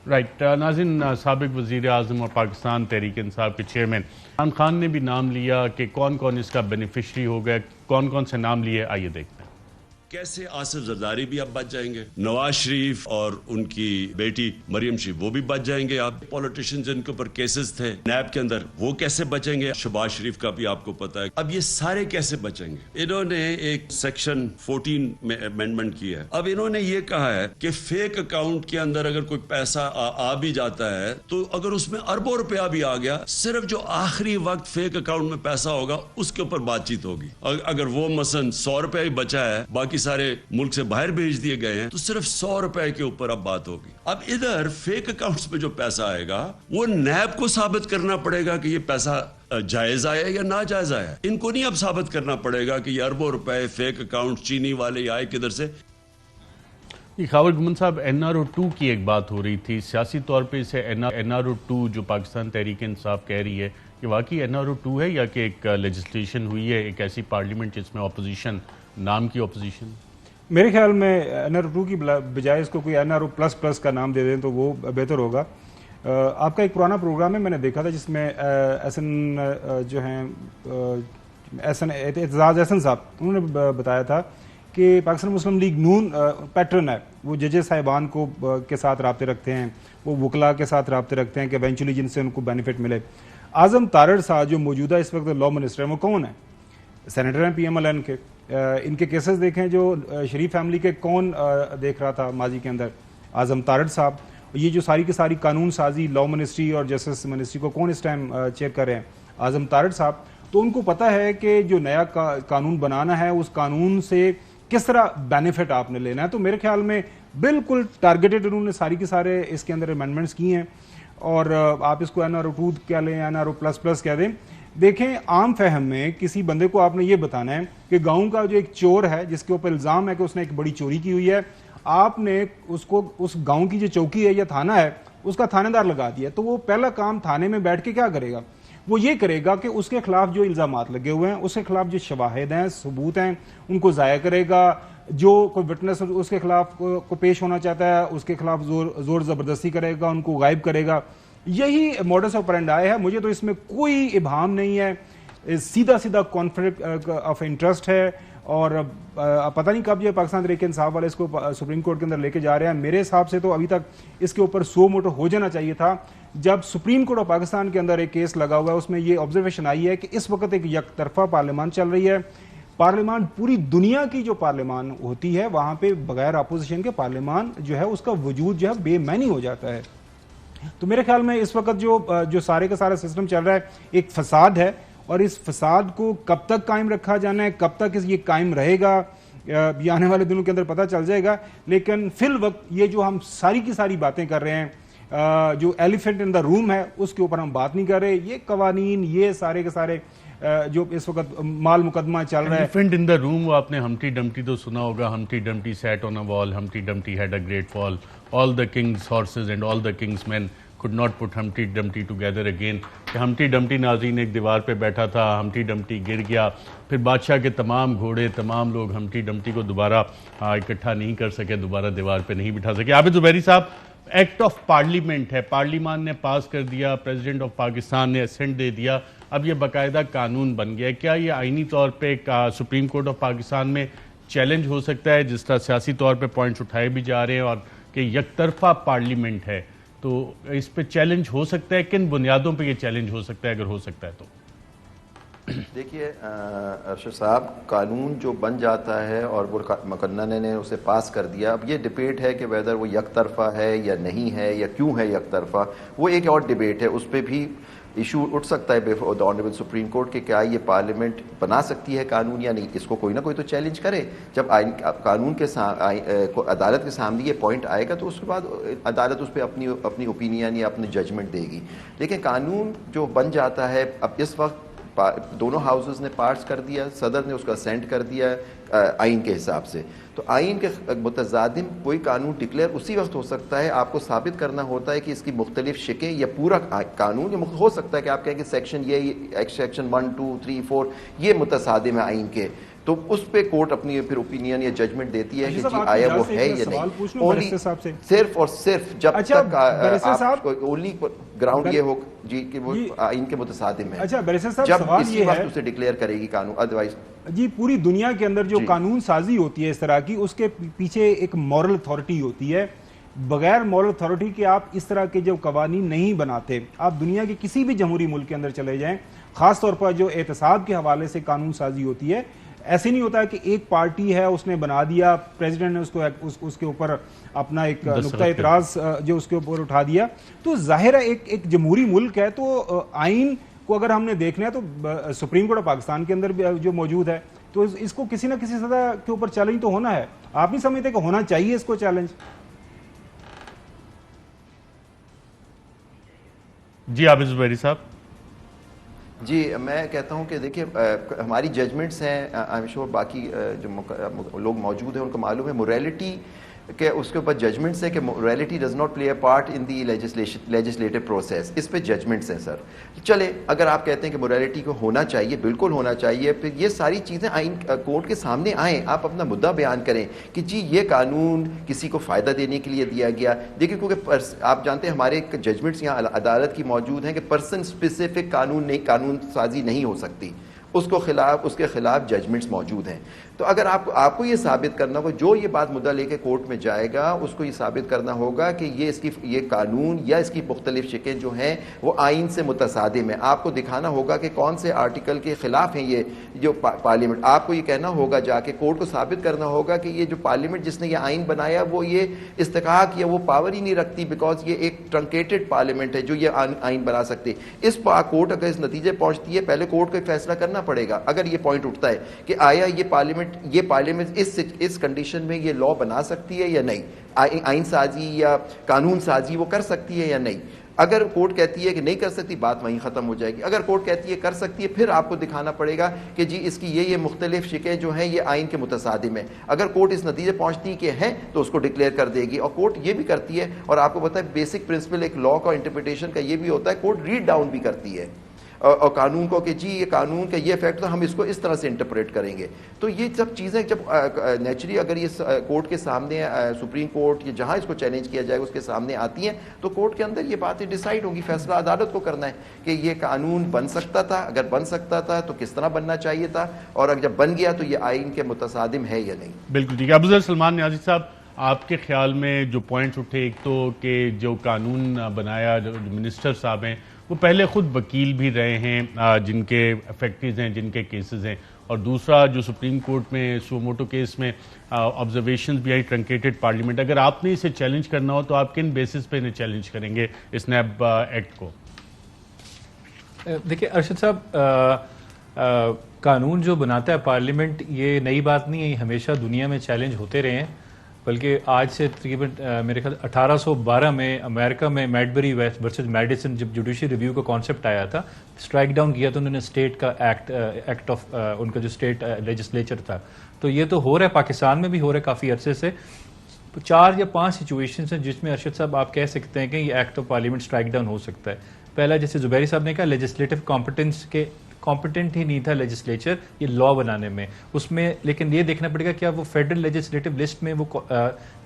Right नाज़रीन, साबिक वज़ीर आज़म और पाकिस्तान तहरीक इंसाफ के चेयरमैन इमरान खान ने भी नाम लिया कि कौन कौन इसका बेनिफिशरी हो गया, कौन कौन से नाम लिए, आइए देखते हैं। कैसे आसिफ जरदारी भी अब बच जाएंगे, नवाज शरीफ और उनकी बेटी मरियम शरीफ वो भी बच जाएंगे। आप पॉलिटिशियन जिनके ऊपर केसेस थे नैब के अंदर वो कैसे बचेंगे, शहबाज शरीफ का भी आपको पता है। अब ये सारे कैसे बचेंगे। इन्होंने एक सेक्शन 14 में अमेंडमेंट किया है। अब इन्होंने ये कहा है कि फेक अकाउंट के अंदर अगर कोई पैसा आ भी जाता है तो अगर उसमें अरबों रुपया भी आ गया, सिर्फ जो आखिरी वक्त फेक अकाउंट में पैसा होगा उसके ऊपर बातचीत होगी। अगर वो मसलन 100 रुपया ही बचा है, बाकी सारे मुल्क से बाहर भेज दिए गए हैं, तो सिर्फ 100 रुपए के ऊपर अब बात होगी। अब इधर फेक अकाउंट्स में जो पैसा आएगा वो नैब को साबित करना पड़ेगा कि ये पैसा जायज आया या ना जायज आया। इनको नहीं अब साबित करना पड़ेगा कि ये अरबों रुपए फेक अकाउंट चीनी वाले आए किधर से। खबर गुमन साहब, NRO2 की एक बात हो रही थी, सियासी तौर पे इसे NRO2 जो पाकिस्तान तहरीक इंसाफ कह रही है कि वाकई NRO2 है या कि एक लेजिस्लेशन हुई है, एक ऐसी पार्लियामेंट जिसमें अपोजिशन, नाम की अपोजिशन। मेरे ख्याल में NRO2 की बजाय इसको कोई NRO++ का नाम दे दें तो वो बेहतर होगा। आपका एक पुराना प्रोग्राम है, मैंने देखा था, जिसमें एहसन जो हैं एतजाज़ एहसन साहब, उन्होंने बताया था कि पाकिस्तान मुस्लिम लीग नून पैटर्न है, वो जजेस साहिबान को के साथ रब्ते रखते हैं, वो वकला के साथ रब्ते रखते हैं कि एवेंचुअली जिनसे उनको बेनिफिट मिले। आज़म तारड़ साहब जो मौजूदा इस वक्त लॉ मिनिस्टर हैं, वो कौन है? सेनेटर हैं PMLN के। इनके केसेस देखें जो शरीफ फैमिली के, कौन देख रहा था माजी के अंदर? आज़म तारड़ साहब। ये जो सारी की सारी कानून साजी, लॉ मिनिस्ट्री और जस्टिस मिनिस्ट्री को कौन इस टाइम चेयर कर रहे हैं? आज़म तारड़ साहब। तो उनको पता है कि जो नया कानून बनाना है उस कानून से किस तरह बेनिफिट आपने लेना है। तो मेरे ख्याल में बिल्कुल टारगेटेड उन्होंने सारी के सारे इसके अंदर अमेंडमेंट्स की हैं। और आप इसको NRO2 क्या लें, NRO++ क्या दें। देखें, आम फहम में किसी बंदे को आपने ये बताना है कि गांव का जो एक चोर है जिसके ऊपर इल्ज़ाम है कि उसने एक बड़ी चोरी की हुई है, आपने उसको उस गांव की जो चौकी है या थाना है उसका थानेदार लगा दिया, तो वो पहला काम थाने में बैठ के क्या करेगा? वो ये करेगा कि उसके खिलाफ जो इल्ज़ामात लगे हुए हैं, उसके खिलाफ जो शवाहिद हैं, सबूत हैं, उनको ज़ाया करेगा। जो कोई विटनेस उसके खिलाफ को पेश होना चाहता है उसके खिलाफ जोर ज़बरदस्ती करेगा, उनको गायब करेगा। यही मॉडस ऑपरेंडी है। मुझे तो इसमें कोई इबाम नहीं है, सीधा सीधा कॉन्फ्लिक्ट ऑफ इंटरेस्ट है। और पता नहीं कब ये पाकिस्तान तहरीक इंसाफ वाले इसको सुप्रीम कोर्ट के अंदर लेके जा रहे हैं। मेरे हिसाब से तो अभी तक इसके ऊपर 100 मोटो हो जाना चाहिए था। जब सुप्रीम कोर्ट ऑफ पाकिस्तान के अंदर एक केस लगा हुआ है, उसमें ये ऑब्जर्वेशन आई है कि इस वक्त एक यकतरफा पार्लियामान चल रही है। पार्लियामान, पूरी दुनिया की जो पार्लियामान होती है वहां पे बगैर अपोजिशन के पार्लियामान जो है उसका वजूद जो है बेमानी हो जाता है। तो मेरे ख्याल में इस वक्त जो सारे का सारा सिस्टम चल रहा है एक फसाद है, और इस फसाद को कब तक कायम रखा जाना है, कब तक ये कायम रहेगा, ये आने वाले दिनों के अंदर पता चल जाएगा। लेकिन फिल वक्त ये जो हम सारी की सारी बातें कर रहे हैं, जो एलिफेंट इन द रूम है उसके ऊपर हम बात नहीं कर रहे। ये कवानीन, ये सारे के सारे जो इस वक्त माल मुकदमा चल रहा है। एलिफेंट इन द रूम, वो आपने हम्टी डम्टी तो सुना होगा। Humpty Dumpty sat on a wall, Humpty Dumpty had a great fall, all the Kings horses and all the Kings man could not put Humpty Dumpty together again। कि Humpty Dumpty नाज़रीन एक दीवार पे बैठा था, हम्टी डम्टी गिर गया, फिर बादशाह के तमाम घोड़े, तमाम लोग हम्टी डम्टी को दोबारा इकट्ठा नहीं कर सके, दोबारा दीवार पे नहीं बिठा सके। आबिद ज़ुबैरी साहब, एक्ट ऑफ पार्लियामेंट है, पार्लियामान ने पास कर दिया, प्रेसिडेंट ऑफ पाकिस्तान ने असेंट दे दिया, अब ये बाकायदा कानून बन गया। क्या ये आइनी तौर पर सुप्रीम कोर्ट ऑफ पाकिस्तान में चैलेंज हो सकता है, जिस तरह सियासी तौर पर पॉइंट्स उठाए भी जा रहे हैं, और कि यकतरफा पार्लियामेंट है, तो इस पे चैलेंज हो सकता है? किन बुनियादों पे ये चैलेंज हो सकता है, अगर हो सकता है तो? देखिए अरशद साहब, कानून जो बन जाता है और वो मुकन्ना ने उसे पास कर दिया, अब ये डिबेट है कि वेदर वो यकतरफा है या नहीं है, या क्यों है यकतरफा, वो एक और डिबेट है। उस पर भी इशू उठ सकता है before the honourable supreme court के क्या ये पार्लियामेंट बना सकती है कानून या नहीं। इसको कोई ना कोई तो चैलेंज करे। जब कानून के अदालत के सामने ये पॉइंट आएगा तो उसके बाद अदालत उस पर अपनी ओपिनियन या अपनी जजमेंट देगी। लेकिन कानून जो बन जाता है, अब इस वक्त दोनों हाउसेस ने पास कर दिया, सदर ने उसका असेंट कर दिया आइन के हिसाब से। तो आइन के मुतज़ादिम कोई कानून डिक्लेयर उसी वक्त हो सकता है। आपको साबित करना होता है कि इसकी मुख्तलिफ शिकें या पूरा कानून हो सकता है कि आप कहें कि सेक्शन 1, 2, 3, 4 ये मुतसादिम है आइन के, तो उस पे कोर्ट अपनी फिर ओपिनियन या जजमेंट देती है कि साहब, जी आपकी आया वो इजाज़त से है एक या सवाल नहीं। पूछ लूं बैरिस्टर साहब से? सिर्फ और सिर्फ जब अच्छा, तक बैरिस्टर साहब, ओनली ग्राउंड ये हो जी कि वो आइन के मुतसादिम है। अच्छा बैरिस्टर साहब, जब सवाल इसी ये वक्त है उसे डिक्लेयर करेगी कानून, अदरवाइज जी पूरी दुनिया के अंदर जो जी। कानून साजी होती है इस तरह की, उसके पीछे एक मॉरल अथॉरिटी होती है। बगैर मॉरल अथॉरिटी के आप इस तरह के जो कवानीन नहीं बनाते। आप दुनिया के किसी भी जमहूरी मुल्क के अंदर चले जाएं, खासतौर पर जो एहतसाब के हवाले से कानून साजी होती है, ऐसे नहीं होता है कि एक पार्टी है उसने बना दिया, प्रेसिडेंट ने उसको उसके ऊपर अपना एक नुक्ता इतराज जो उसके ऊपर उठा दिया। तो जाहिर है एक जमहूरी मुल्क है, तो आइन को अगर हमने देखना है तो सुप्रीम कोर्ट ऑफ पाकिस्तान के अंदर भी जो मौजूद है, तो इसको किसी ना किसी सतह के ऊपर चैलेंज तो होना है। आप नहीं समझते कि होना चाहिए इसको चैलेंज? जी हाफिज ज़ुबैरी साहब। जी मैं कहता हूं कि देखिए हमारी जजमेंट्स हैं, आई एम श्योर बाकी जो लोग मौजूद हैं उनको मालूम है मोरालिटी के उसके ऊपर जजमेंट्स है कि morality does not play a part in the legislative process. इस पे जजमेंट्स हैं सर। चले अगर आप कहते हैं कि मोरालिटी को होना चाहिए, बिल्कुल होना चाहिए, फिर ये सारी चीज़ें आइन कोर्ट के सामने आएँ, आप अपना मुद्दा बयान करें कि जी ये कानून किसी को फ़ायदा देने के लिए दिया गया। देखिए क्योंकि आप जानते हैं हमारे जजमेंट्स यहाँ अदालत की मौजूद हैं कि पर्सन स्पेसिफिक कानून साजी नहीं हो सकती, उसके खिलाफ जजमेंट्स मौजूद हैं। तो अगर आपको ये साबित करना हो, जो ये बात मुद्दा लेके कोर्ट में जाएगा उसको ये साबित करना होगा कि ये कानून या इसकी मुख्तलिफ शिकें जो हैं वो आइन से मुतसादिम है। आपको दिखाना होगा कि कौन से आर्टिकल के खिलाफ हैं ये जो पार्लियामेंट। आपको ये कहना होगा, जाके कोर्ट को साबित करना होगा कि ये जो पार्लियामेंट जिसने ये आइन बनाया वो ये इस्तिकाक या वो पावर ही नहीं रखती, बिकॉज ये एक ट्रंकेटेड पार्लियामेंट है जो ये आइन बना सकते। कोर्ट अगर इस नतीजे पहुंचती है, पहले कोर्ट को एक फैसला करना पड़ेगा। अगर ये पॉइंट उठता है कि आया ये पार्लियामेंट इस कंडीशन में ये लॉ बना सकती है या नहीं, आइन साजी या कानून साजी वो कर सकती है या नहीं। अगर कोर्ट कहती है कि नहीं कर सकती, बात वहीं खत्म हो जाएगी। अगर कोर्ट कहती है कर सकती है, फिर आपको दिखाना पड़ेगा कि जी इसकी ये मुख्तलिफ शिकें जो हैं ये आइन के मुतसादिम है। अगर कोर्ट इस नतीजे पहुंचती कि हैं तो उसको डिक्लेयर कर देगी। और कोर्ट ये भी करती है, और आपको पता है बेसिक प्रिंसिपल एक लॉ का इंटरप्रिटेशन का ये भी होता है, कोर्ट रीड डाउन भी करती है और कानून को कि जी ये कानून का ये इफेक्ट तो हम इसको इस तरह से इंटरप्रेट करेंगे। तो ये सब चीज़ें जब नेचुरली अगर ये कोर्ट के सामने सुप्रीम कोर्ट या जहाँ इसको चैलेंज किया जाएगा उसके सामने आती हैं, तो कोर्ट के अंदर ये बातें डिसाइड होंगी। फैसला अदालत को करना है कि ये कानून बन सकता था, अगर बन सकता था तो किस तरह बनना चाहिए था, और अगर जब बन गया तो ये आइन के मुतसादिम है या नहीं। बिल्कुल ठीक है। अफजल सलमान न्याज़ी साहब, आपके ख्याल में जो पॉइंट्स उठे, एक तो कि जो कानून बनाया जो मिनिस्टर साहब हैं वो पहले खुद वकील भी रहे हैं जिनके फैक्ट्रीज हैं, जिनके केसेस हैं, और दूसरा जो सुप्रीम कोर्ट में सुमोटो केस में ऑब्जर्वेशंस भी आई ट्रंकेटेड पार्लियामेंट। अगर आपने इसे चैलेंज करना हो तो आप किन बेसिस पे इन्हें चैलेंज करेंगे इस नैब एक्ट को? देखिए अरशद साहब, कानून जो बनाता है पार्लियामेंट ये नई बात नहीं है, ये हमेशा दुनिया में चैलेंज होते रहे हैं। बल्कि आज से तकरीबन मेरे ख्याल 1812 में अमेरिका में मैडबरी वर्सेस मेडिसन जब जुडिशरी रिव्यू का कॉन्सेप्ट आया था, स्ट्राइक डाउन किया तो उन्होंने स्टेट का एक्ट ऑफ उनका जो स्टेट लेजिस्लेचर था। तो ये तो हो रहा है, पाकिस्तान में भी हो रहा है काफ़ी अरसे से। 4 या 5 सिचुएशंस हैं जिसमें अरशद साहब आप कह सकते हैं कि ये act of parliament strike down हो सकता है। पहला, जैसे जुबैरी साहब ने कहा, लेजिस्लेटिव कॉम्पिटेंस के कॉम्पिटेंट ही नहीं था लेजिस्लेचर ये लॉ बनाने में उसमें। लेकिन ये देखना पड़ेगा क्या वो फेडरल लेजिस्लेटिव लिस्ट में वो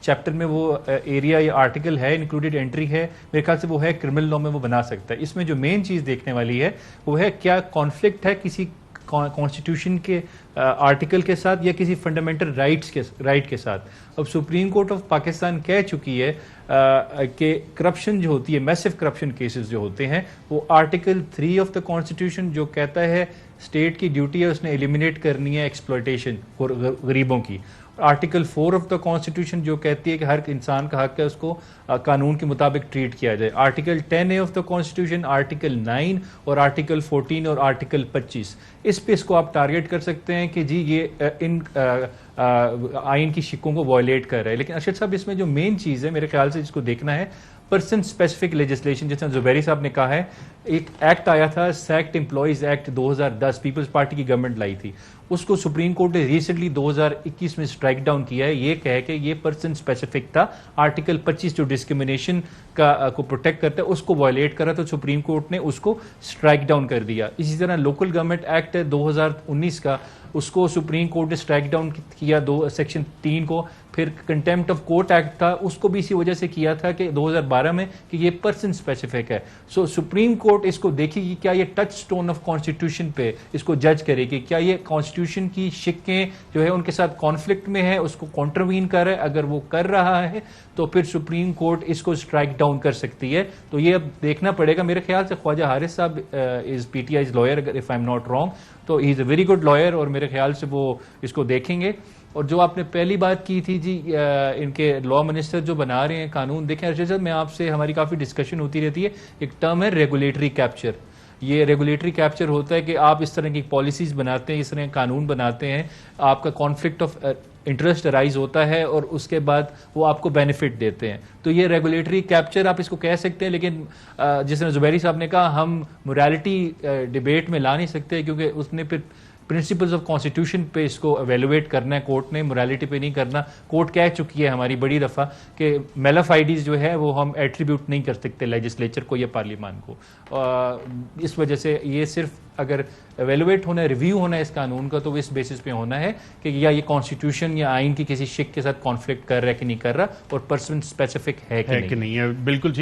चैप्टर में वो एरिया या आर्टिकल है, इंक्लूडेड एंट्री है, मेरे ख्याल से वो है, क्रिमिनल लॉ में वो बना सकता है। इसमें जो मेन चीज़ देखने वाली है वो है क्या कॉन्फ्लिक्ट है किसी कॉन्स्टिट्यूशन के आर्टिकल के साथ या किसी फंडामेंटल राइट के साथ। अब सुप्रीम कोर्ट ऑफ पाकिस्तान कह चुकी है कि करप्शन जो होती है, मैसिव करप्शन केसेस जो होते हैं, वो आर्टिकल 3 ऑफ द कॉन्स्टिट्यूशन जो कहता है स्टेट की ड्यूटी है उसने एलिमिनेट करनी है एक्सप्लॉयटेशन गरीबों की। आर्टिकल 4 ऑफ द कॉन्स्टिट्यूशन जो कहती है कि हर इंसान का हक है उसको कानून के मुताबिक ट्रीट किया जाए। Article 10A of the constitution, article 9 और आर्टिकल 14 और आर्टिकल 25, इस पे इसको आप टारगेट कर सकते हैं कि जी ये इन आइन की शिकों को वायलेट कर रहा है। लेकिन अरशद साहब इसमें जो मेन चीज़ है मेरे ख्याल से जिसको देखना है, पर्सन स्पेसिफिक लेजिस्लेशन। जैसे जुबैरी साहब ने कहा है, एक एक्ट आया था सैक्ट एम्प्लॉयज एक्ट 2010, पीपल्स पार्टी की गवर्नमेंट लाई थी, उसको सुप्रीम कोर्ट ने रिसेंटली 2021 में स्ट्राइक डाउन किया है। ये कह के ये पर्सन स्पेसिफिक था, आर्टिकल 25 जो डिस्क्रिमिनेशन का को प्रोटेक्ट करता है उसको वायलेट करा, तो सुप्रीम कोर्ट ने उसको स्ट्राइक डाउन कर दिया। इसी तरह लोकल गवर्नमेंट एक्ट है 2019 का, उसको सुप्रीम कोर्ट ने स्ट्राइक डाउन किया सेक्शन 3 को। फिर कंटेम्प्ट ऑफ कोर्ट एक्ट था, उसको भी इसी वजह से किया था कि 2012 में कि ये पर्सन स्पेसिफिक है। सो सुप्रीम कोर्ट इसको देखेगी क्या ये टच स्टोन ऑफ कॉन्स्टिट्यूशन पे इसको जज करेगी, क्या ये कॉन्स्टिट्यूशन की शिक्कें जो है उनके साथ कॉन्फ्लिक्ट में है, उसको कॉन्ट्रवीन कर रहा है। अगर वो कर रहा है तो फिर सुप्रीम कोर्ट इसको स्ट्राइक डाउन कर सकती है। तो ये अब देखना पड़ेगा। मेरे ख्याल से ख्वाजा हारिस साहब is PTI's lawyer, if I am not wrong, तो he is a very good lawyer और मेरे ख्याल से वो इसको देखेंगे। और जो आपने पहली बात की थी जी, इनके लॉ मिनिस्टर जो बना रहे हैं कानून, देखें अर्शद साहब, मैं आपसे हमारी काफ़ी डिस्कशन होती रहती है। एक टर्म है रेगुलेटरी कैप्चर। ये रेगुलेटरी कैप्चर होता है कि आप इस तरह की पॉलिसीज बनाते हैं, इस तरह के कानून बनाते हैं, आपका कॉन्फ्लिक्ट ऑफ इंटरेस्ट अराइज होता है और उसके बाद वो आपको बेनिफिट देते हैं। तो ये रेगुलेटरी कैप्चर आप इसको कह सकते हैं, लेकिन जिस तरह जुबैरी साहब ने कहा, हम मोरालिटी डिबेट में ला नहीं सकते, क्योंकि उसने फिर प्रिंसिपल्स ऑफ कॉन्स्टिट्यूशन पे इसको एवेलुएट करना है कोर्ट ने, मोरालिटी पे नहीं करना। कोर्ट कह चुकी है हमारी बड़ी दफ़ा कि मेलाफाइडीज जो है वो हम एट्रीब्यूट नहीं कर सकते लेजिस्लेचर को या पार्लियामान को। इस वजह से ये सिर्फ अगर एवेलुएट होना है, रिव्यू होना है इस कानून का, तो इस बेसिस पे होना है कि या ये कॉन्स्टिट्यूशन या आइन की किसी शिक के साथ कॉन्फ्लिक्ट कर रहा है कि नहीं कर रहा, और पर्सन स्पेसिफिक है कि नहीं है। बिल्कुल।